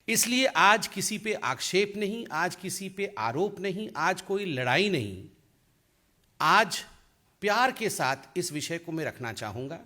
इसलिए आज किसी पे आक्षेप नहीं, आज किसी पे आरोप नहीं, आज कोई लड़ाई नहीं, आज प्यार के साथ इस विषय को मैं रखना चाहूंगा,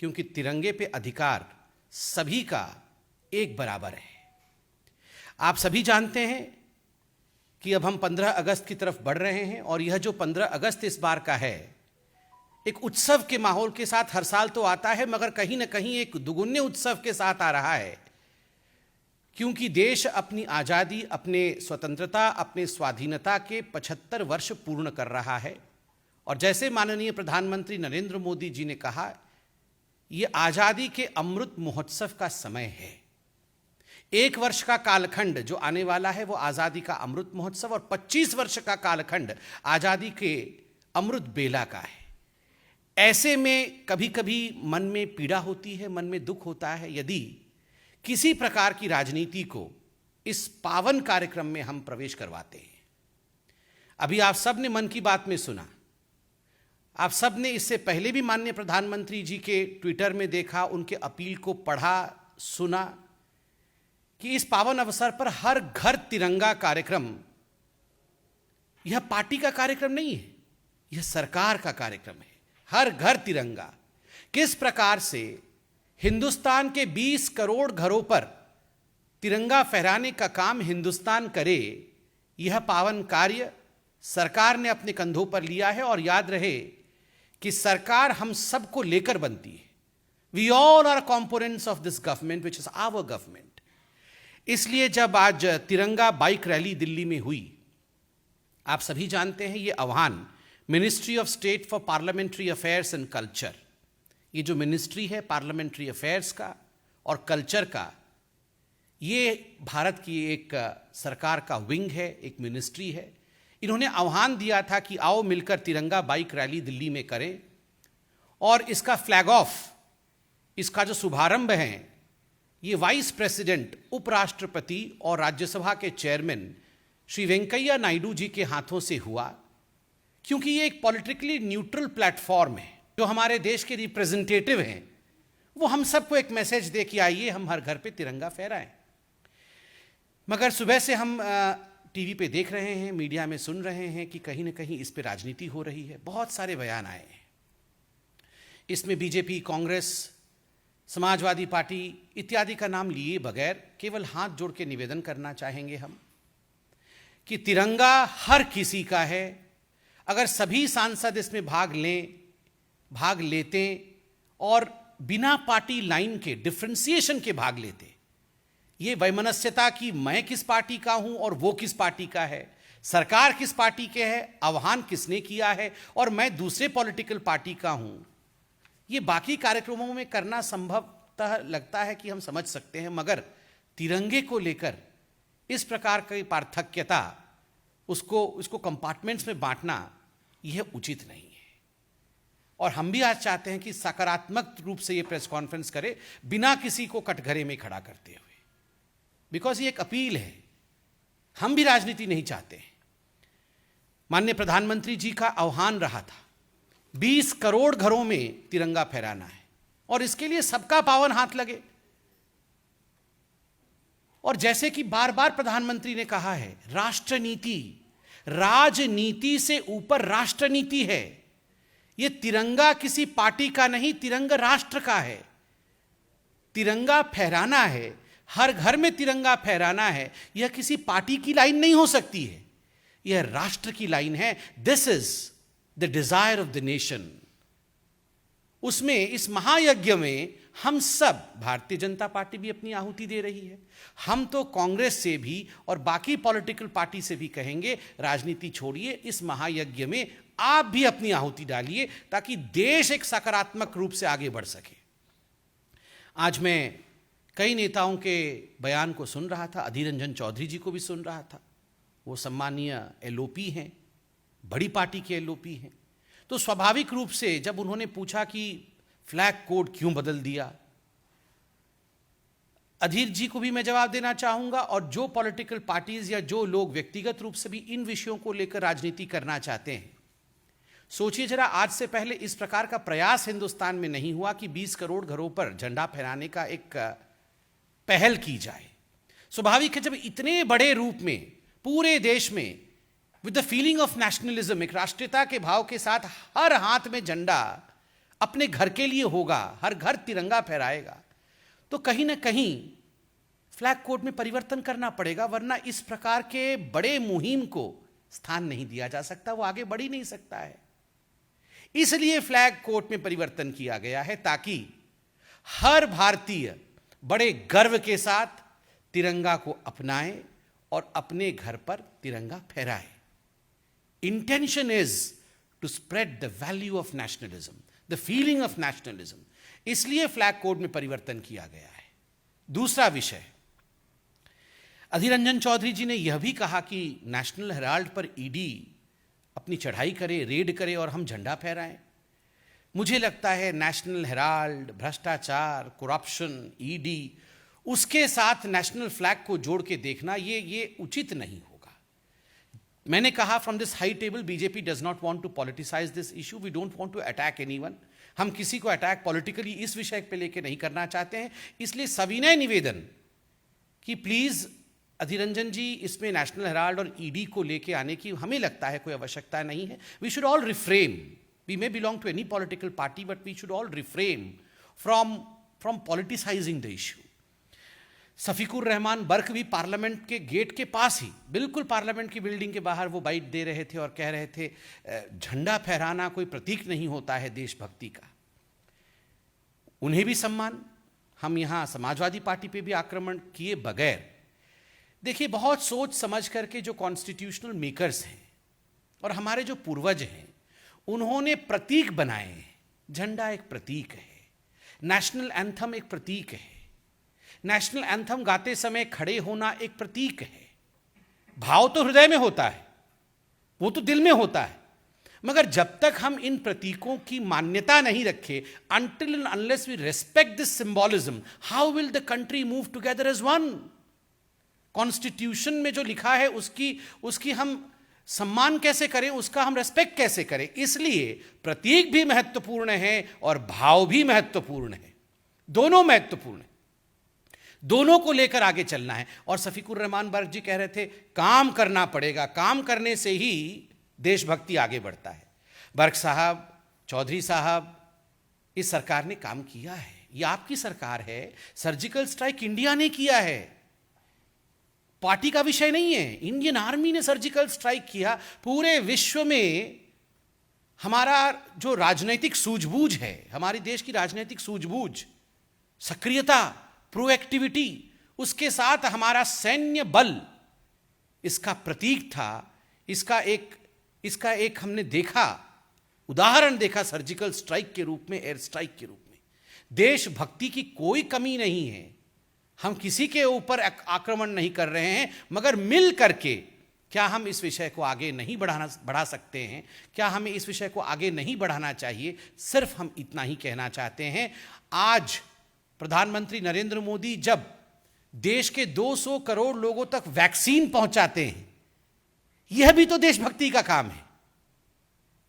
क्योंकि तिरंगे पे अधिकार सभी का एक बराबर है। आप सभी जानते हैं कि अब हम 15 अगस्त की तरफ बढ़ रहे हैं और यह जो 15 अगस्त इस बार का है, एक उत्सव के माहौल के साथ हर साल तो आता है, मगर कहीं ना कहीं एक दुगुने उत्सव के साथ आ रहा है, क्योंकि देश अपनी आज़ादी, अपने स्वतंत्रता, अपने स्वाधीनता के 75 वर्ष पूर्ण कर रहा है। और जैसे माननीय प्रधानमंत्री नरेंद्र मोदी जी ने कहा, ये आज़ादी के अमृत महोत्सव का समय है। 1 वर्ष का कालखंड जो आने वाला है वो आज़ादी का अमृत महोत्सव, और 25 वर्ष का कालखंड आज़ादी के अमृत बेला का है। ऐसे में कभी कभी मन में पीड़ा होती है, मन में दुख होता है यदि किसी प्रकार की राजनीति को इस पावन कार्यक्रम में हम प्रवेश करवाते हैं। अभी आप सब ने मन की बात में सुना, आप सब ने इससे पहले भी माननीय प्रधानमंत्री जी के ट्विटर में देखा, उनके अपील को पढ़ा, सुना कि इस पावन अवसर पर हर घर तिरंगा कार्यक्रम यह पार्टी का कार्यक्रम नहीं है, यह सरकार का कार्यक्रम है। हर घर तिरंगा, किस प्रकार से हिंदुस्तान के 20 करोड़ घरों पर तिरंगा फहराने का काम हिंदुस्तान करे, यह पावन कार्य सरकार ने अपने कंधों पर लिया है। और याद रहे कि सरकार हम सबको लेकर बनती है। We all are components of this government which is our government. इसलिए जब आज तिरंगा बाइक रैली दिल्ली में हुई, आप सभी जानते हैं ये आह्वान ministry of state for parliamentary affairs and culture, ये जो मिनिस्ट्री है पार्लियामेंट्री अफेयर्स का और कल्चर का, ये भारत की एक सरकार का विंग है, एक मिनिस्ट्री है। इन्होंने आह्वान दिया था कि आओ मिलकर तिरंगा बाइक रैली दिल्ली में करें, और इसका फ्लैग ऑफ, इसका जो शुभारंभ है, ये वाइस प्रेसिडेंट, उपराष्ट्रपति और राज्यसभा के चेयरमैन श्री वेंकैया नायडू जी के हाथों से हुआ, क्योंकि ये एक पॉलिटिकली न्यूट्रल प्लेटफॉर्म है। जो हमारे देश के रिप्रेजेंटेटिव हैं वो हम सबको एक मैसेज दे कि आइए हम हर घर पे तिरंगा फहराएं। मगर सुबह से हम टीवी पे देख रहे हैं, मीडिया में सुन रहे हैं कि कहीं ना कहीं इस पे राजनीति हो रही है। बहुत सारे बयान आए हैं, इसमें बीजेपी, कांग्रेस, समाजवादी पार्टी इत्यादि का नाम लिए बगैर केवल हाथ जोड़ के निवेदन करना चाहेंगे हम कि तिरंगा हर किसी का है। अगर सभी सांसद इसमें भाग लेते और बिना पार्टी लाइन के, डिफरेंशिएशन के भाग लेते, ये वैमनस्यता कि मैं किस पार्टी का हूं और वो किस पार्टी का है, सरकार किस पार्टी के है, आह्वान किसने किया है और मैं दूसरे पॉलिटिकल पार्टी का हूं, ये बाकी कार्यक्रमों में करना संभवतः लगता है कि हम समझ सकते हैं, मगर तिरंगे को लेकर इस प्रकार की पार्थक्यता, उसको कंपार्टमेंट्स में बांटना यह उचित नहीं है। और हम भी आज चाहते हैं कि सकारात्मक रूप से ये प्रेस कॉन्फ्रेंस करे, बिना किसी को कटघरे में खड़ा करते हुए, बिकॉज ये एक अपील है। हम भी राजनीति नहीं चाहते हैं। माननीय प्रधानमंत्री जी का आह्वान रहा था 20 करोड़ घरों में तिरंगा फहराना है, और इसके लिए सबका पावन हाथ लगे। और जैसे कि बार बार प्रधानमंत्री ने कहा है, राष्ट्रनीति, राजनीति से ऊपर राष्ट्रनीति है। ये तिरंगा किसी पार्टी का नहीं, तिरंगा राष्ट्र का है। तिरंगा फहराना है, हर घर में तिरंगा फहराना है, यह किसी पार्टी की लाइन नहीं हो सकती है, यह राष्ट्र की लाइन है। This is the desire of the nation. उसमें, इस महायज्ञ में हम सब, भारतीय जनता पार्टी भी अपनी आहुति दे रही है, हम तो कांग्रेस से भी और बाकी पॉलिटिकल पार्टी से भी कहेंगे, राजनीति छोड़िए, इस महायज्ञ में आप भी अपनी आहुति डालिए, ताकि देश एक सकारात्मक रूप से आगे बढ़ सके। आज मैं कई नेताओं के बयान को सुन रहा था, अधीर रंजन चौधरी जी को भी सुन रहा था। वो सम्मानीय एलओपी हैं, बड़ी पार्टी के एलओपी हैं। तो स्वाभाविक रूप से जब उन्होंने पूछा कि फ्लैग कोड क्यों बदल दिया, अधीर जी को भी मैं जवाब देना चाहूंगा, और जो पॉलिटिकल पार्टीज या जो लोग व्यक्तिगत रूप से भी इन विषयों को लेकर राजनीति करना चाहते हैं, सोचिए जरा, आज से पहले इस प्रकार का प्रयास हिंदुस्तान में नहीं हुआ कि 20 करोड़ घरों पर झंडा फहराने का एक पहल की जाए। स्वाभाविक है, जब इतने बड़े रूप में पूरे देश में with the feeling of nationalism, एक राष्ट्रीयता के भाव के साथ हर हाथ में झंडा अपने घर के लिए होगा, हर घर तिरंगा फहराएगा, तो कहीं ना कहीं फ्लैग कोड में परिवर्तन करना पड़ेगा, वरना इस प्रकार के बड़े मुहिम को स्थान नहीं दिया जा सकता, वो आगे बढ़ ही नहीं सकता है। इसलिए फ्लैग कोड में परिवर्तन किया गया है ताकि हर भारतीय बड़े गर्व के साथ तिरंगा को अपनाए और अपने घर पर तिरंगा फहराए। Intention is to spread the value of nationalism, the feeling of nationalism, इसलिए फ्लैग कोड में परिवर्तन किया गया है। दूसरा विषय, अधीर रंजन चौधरी जी ने यह भी कहा कि नेशनल हेराल्ड पर ईडी अपनी चढ़ाई करे, रेड करे और हम झंडा फहराएं। मुझे लगता है नेशनल हेराल्ड, भ्रष्टाचार, करप्शन, ईडी, उसके साथ नेशनल फ्लैग को जोड़ के देखना ये उचित नहीं होगा। मैंने कहा from this high table BJP does not want to politicise this issue, we don't want to attack anyone. हम किसी को अटैक पॉलिटिकली इस विषय पे लेके नहीं करना चाहते हैं, इसलिए सविनय निवेदन कि प्लीज अधीर रंजन जी, इसमें नेशनल हेराल्ड और ईडी को लेके आने की हमें लगता है कोई आवश्यकता नहीं है। We should all refrain, we may belong to any political party but we should all refrain from politicising the issue. Shafiqur Rahman Barq भी पार्लियामेंट के गेट के पास ही, बिल्कुल पार्लियामेंट की बिल्डिंग के बाहर वो बाइट दे रहे थे और कह रहे थे झंडा फहराना कोई प्रतीक नहीं होता है देशभक्ति का। उन्हें भी सम्मान। हम यहाँ समाजवादी पार्टी पे भी आक्रमण किए बगैर, देखिए बहुत सोच समझ करके जो कॉन्स्टिट्यूशनल मेकर्स हैं और हमारे जो पूर्वज हैं, उन्होंने प्रतीक बनाए हैं। झंडा एक प्रतीक है, नेशनल एंथम एक प्रतीक है, नेशनल एंथम गाते समय खड़े होना एक प्रतीक है। भाव तो हृदय में होता है, वो तो दिल में होता है, मगर जब तक हम इन प्रतीकों की मान्यता नहीं रखे, until and unless we respect this symbolism, how will the country move together as one? Constitution में जो लिखा है उसकी हम सम्मान कैसे करें, उसका हम रेस्पेक्ट कैसे करें? इसलिए प्रतीक भी महत्वपूर्ण है और भाव भी महत्वपूर्ण है, दोनों महत्वपूर्ण है, दोनों को लेकर आगे चलना है। और शफीकुर रहमान बर्क जी कह रहे थे काम करना पड़ेगा, काम करने से ही देशभक्ति आगे बढ़ता है। बर्क साहब, चौधरी साहब, इस सरकार ने काम किया है, ये आपकी सरकार है। सर्जिकल स्ट्राइक इंडिया ने किया है, पार्टी का विषय नहीं है। इंडियन आर्मी ने सर्जिकल स्ट्राइक किया। पूरे विश्व में हमारा जो राजनीतिक सूझबूझ है, हमारे देश की राजनीतिक सूझबूझ, सक्रियता, प्रोएक्टिविटी, उसके साथ हमारा सैन्य बल इसका प्रतीक था। इसका एक हमने देखा, उदाहरण देखा सर्जिकल स्ट्राइक के रूप में, एयर स्ट्राइक के रूप में। देशभक्ति की कोई कमी नहीं है, हम किसी के ऊपर आक्रमण नहीं कर रहे हैं, मगर मिल करके क्या हम इस विषय को आगे नहीं बढ़ा सकते हैं? क्या हमें इस विषय को आगे नहीं बढ़ाना चाहिए? सिर्फ हम इतना ही कहना चाहते हैं। आज प्रधानमंत्री नरेंद्र मोदी जब देश के 200 करोड़ लोगों तक वैक्सीन पहुंचाते हैं, यह भी तो देशभक्ति का काम है।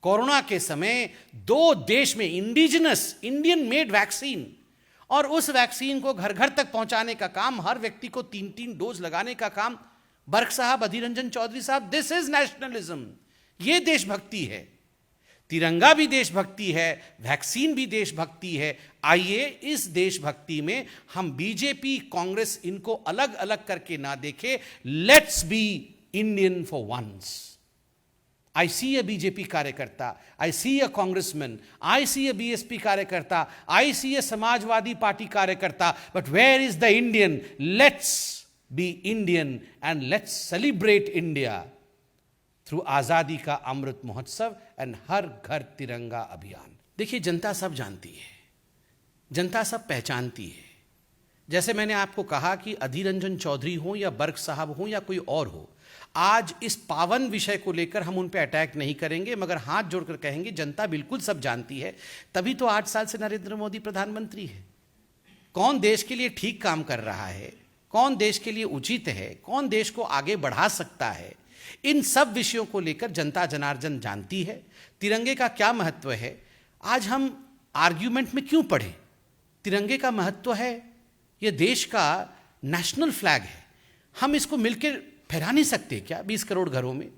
कोरोना के समय 2 देश में इंडिजिनस इंडियन मेड वैक्सीन, और उस वैक्सीन को घर घर तक पहुंचाने का काम, हर व्यक्ति को 3-3 डोज लगाने का काम, बर्क साहब, अधीर रंजन चौधरी साहब, दिस इज नेशनलिज्म, ये देशभक्ति है। तिरंगा भी देशभक्ति है, वैक्सीन भी देशभक्ति है। आइए इस देशभक्ति में हम बीजेपी, कांग्रेस, इनको अलग अलग करके ना देखें। Let's be Indian for once. I see a BJP कार्यकर्ता, I see a congressman, I see a BSP कार्यकर्ता, I see a Samajwadi party कार्यकर्ता, but where is the Indian? Let's be Indian and let's celebrate India through आज़ादी का Amrit Mahotsav and हर घर तिरंगा अभियान। देखिए, जनता सब जानती है, जनता सब पहचानती है। जैसे मैंने आपको कहा कि अधीर रंजन चौधरी हो या बर्क साहब हो या कोई और हो, आज इस पावन विषय को लेकर हम उन पे अटैक नहीं करेंगे, मगर हाथ जोड़कर कहेंगे जनता बिल्कुल सब जानती है। तभी तो 8 साल से नरेंद्र मोदी प्रधानमंत्री है। कौन देश के लिए ठीक काम कर रहा है, कौन देश के लिए उचित है, कौन देश को आगे बढ़ा सकता है, इन सब विषयों को लेकर जनता जनार्दन जानती है। तिरंगे का क्या महत्व है, आज हम आर्ग्यूमेंट में क्यों पढ़े? तिरंगे का महत्व है, यह देश का नेशनल फ्लैग है। हम इसको मिलकर फहरा नहीं सकते क्या 20 करोड़ घरों में?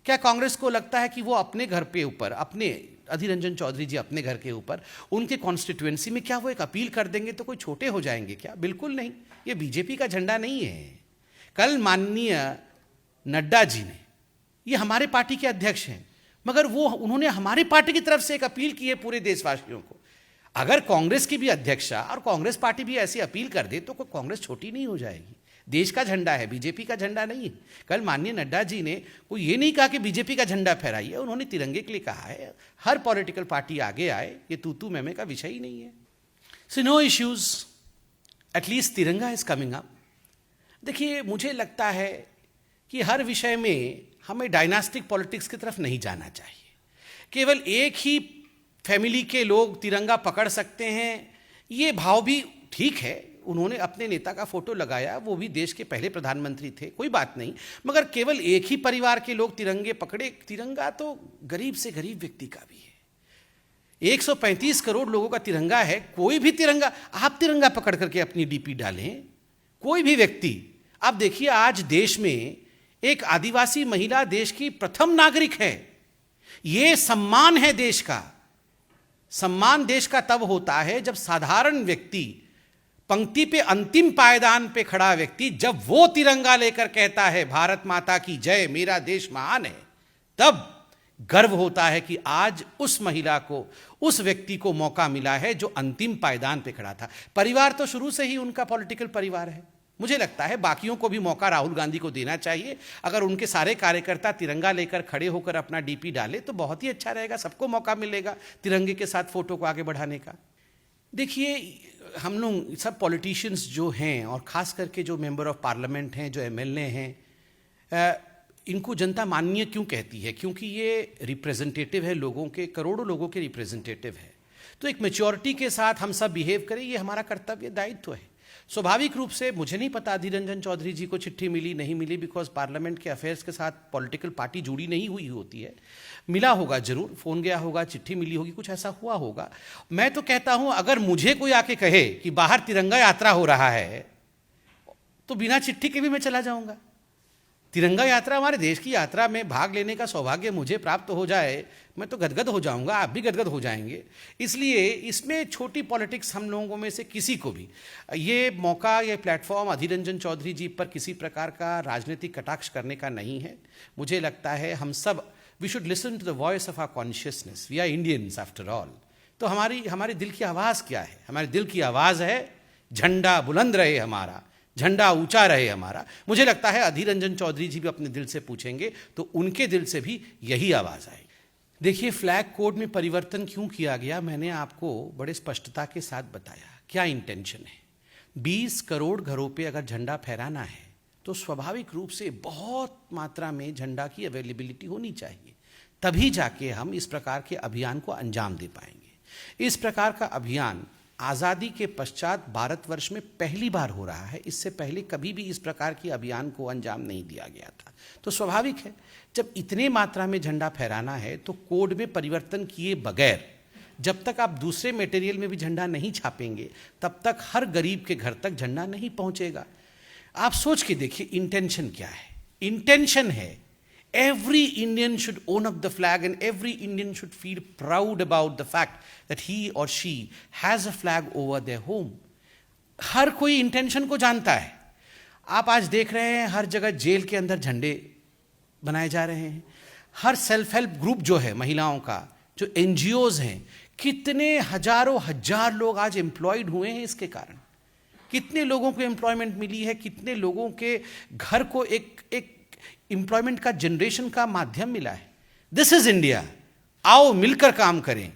क्या कांग्रेस को लगता है कि वो अपने घर पे ऊपर, अपने अधीर रंजन चौधरी जी अपने घर के ऊपर, उनके कॉन्स्टिट्यूएंसी में क्या वो एक अपील कर देंगे तो कोई छोटे हो जाएंगे क्या? बिल्कुल नहीं। ये बीजेपी का झंडा नहीं है। कल माननीय नड्डा जी ने, ये हमारे पार्टी के अध्यक्ष हैं, मगर वो उन्होंने हमारी पार्टी की तरफ से एक अपील की है पूरे देशवासियों को। अगर कांग्रेस की भी अध्यक्षा और कांग्रेस पार्टी भी ऐसी अपील कर दे तो कांग्रेस छोटी नहीं हो जाएगी। देश का झंडा है, बीजेपी का झंडा नहीं है। कल माननीय नड्डा जी ने कोई ये नहीं कहा कि बीजेपी का झंडा फहराइए, उन्होंने तिरंगे के लिए कहा है। हर पॉलिटिकल पार्टी आगे आए, ये तू मैं का विषय ही नहीं है। सो नो इश्यूज, एटलीस्ट तिरंगा इज कमिंग अप। देखिए, मुझे लगता है कि हर विषय में हमें डायनास्टिक पॉलिटिक्स की तरफ नहीं जाना चाहिए। केवल एक ही फैमिली के लोग तिरंगा पकड़ सकते हैं, ये भाव भी ठीक है। उन्होंने अपने नेता का फोटो लगाया, वो भी देश के पहले प्रधानमंत्री थे, कोई बात नहीं। मगर केवल एक ही परिवार के लोग तिरंगे पकड़े, तिरंगा तो गरीब से गरीब व्यक्ति का भी है। 135 करोड़ लोगों का तिरंगा है। कोई भी तिरंगा, आप तिरंगा पकड़ करके अपनी डीपी डालें, कोई भी व्यक्ति। आप देखिए, आज देश में एक आदिवासी महिला देश की प्रथम नागरिक है। ये सम्मान है देश का। सम्मान देश का तब होता है जब साधारण व्यक्ति, पंक्ति पे अंतिम पायदान पे खड़ा व्यक्ति, जब वो तिरंगा लेकर कहता है भारत माता की जय, मेरा देश महान है, तब गर्व होता है कि आज उस महिला को, उस व्यक्ति को मौका मिला है जो अंतिम पायदान पे खड़ा था। परिवार तो शुरू से ही उनका पॉलिटिकल परिवार है। मुझे लगता है बाकियों को भी मौका राहुल गांधी को देना चाहिए। अगर उनके सारे कार्यकर्ता तिरंगा लेकर खड़े होकर अपना डीपी डाले तो बहुत ही अच्छा रहेगा, सबको मौका मिलेगा तिरंगे के साथ फोटो को आगे बढ़ाने का। देखिए, हम लोग सब पॉलिटिशियंस जो हैं, और ख़ास करके जो मेंबर ऑफ पार्लियामेंट हैं, जो एमएलए हैं, इनको जनता माननीय क्यों कहती है? क्योंकि ये रिप्रेजेंटेटिव है लोगों के, करोड़ों लोगों के रिप्रेजेंटेटिव है। तो एक मैच्योरिटी के साथ हम सब बिहेव करें, ये हमारा कर्तव्य, दायित्व है। स्वाभाविक रूप से मुझे नहीं पता अधीर रंजन चौधरी जी को चिट्ठी मिली नहीं मिली, बिकॉज पार्लियामेंट के अफेयर्स के साथ पॉलिटिकल पार्टी जुड़ी नहीं हुई होती है। मिला होगा जरूर, फोन गया होगा, चिट्ठी मिली होगी, कुछ ऐसा हुआ होगा। मैं तो कहता हूं, अगर मुझे कोई आके कहे कि बाहर तिरंगा यात्रा हो रहा है, तो बिना चिट्ठी के भी मैं चला जाऊंगा। तिरंगा यात्रा, हमारे देश की यात्रा में भाग लेने का सौभाग्य मुझे प्राप्त हो जाए, मैं तो गदगद हो जाऊंगा, आप भी गदगद हो जाएंगे। इसलिए इसमें छोटी पॉलिटिक्स हम लोगों में से किसी को भी, ये मौका, ये प्लेटफॉर्म अधीर रंजन चौधरी जी पर किसी प्रकार का राजनीतिक कटाक्ष करने का नहीं है। मुझे लगता है हम सब, we should listen to the voice of our consciousness. We are Indians after all. तो हमारे दिल की आवाज़ क्या है? हमारे दिल की आवाज़ है, झंडा बुलंद रहे हमारा, झंडा ऊंचा रहे हमारा। मुझे लगता है अधीर रंजन चौधरी जी भी अपने दिल से पूछेंगे तो उनके दिल से भी यही आवाज़ आएगी। देखिए, फ्लैग कोड में परिवर्तन क्यों किया गया, मैंने आपको बड़े स्पष्टता के साथ बताया क्या इंटेंशन है। 20 करोड़ घरों पे अगर झंडा फहराना है तो स्वाभाविक रूप से बहुत मात्रा में झंडा की अवेलेबिलिटी होनी चाहिए, तभी जाके हम इस प्रकार के अभियान को अंजाम दे पाएंगे। इस प्रकार का अभियान आज़ादी के पश्चात भारतवर्ष में पहली बार हो रहा है। इससे पहले कभी भी इस प्रकार की अभियान को अंजाम नहीं दिया गया था। तो स्वाभाविक है, जब इतने मात्रा में झंडा फहराना है तो कोड में परिवर्तन किए बगैर, जब तक आप दूसरे मटेरियल में भी झंडा नहीं छापेंगे, तब तक हर गरीब के घर तक झंडा नहीं पहुंचेगा। आप सोच के देखिए इंटेंशन क्या है। इंटेंशन है, every Indian should own up the flag and every Indian should feel proud about the fact that he or she has a flag over their home. हर कोई इंटेंशन को जानता है। आप आज देख रहे हैं हर जगह जेल के अंदर झंडे बनाए जा रहे हैं। हर सेल्फ हेल्प ग्रुप जो है महिलाओं का, जो NGOs हैं, कितने हजारों हजार लोग आज एम्प्लॉयड हुए हैं इसके कारण। कितने लोगों को एम्प्लॉयमेंट मिली है, कितने लोगों के घर को एक एम्प्लॉयमेंट का जनरेशन का माध्यम मिला है। This is India. आओ मिलकर काम करें,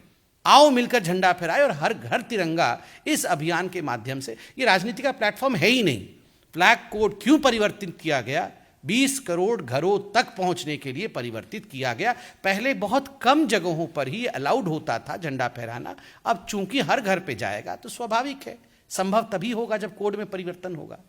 आओ मिलकर झंडा फहराएं और हर घर तिरंगा इस अभियान के माध्यम से। ये राजनीति का प्लेटफॉर्म है ही नहीं। फ्लैग कोड क्यों परिवर्तित किया गया? 20 करोड़ घरों तक पहुंचने के लिए परिवर्तित किया गया। पहले बहुत कम जगहों पर ही अलाउड होता था झंडा फहराना, अब चूंकि हर घर पे जाएगा तो स्वाभाविक है, संभव तभी होगा जब कोड में परिवर्तन होगा।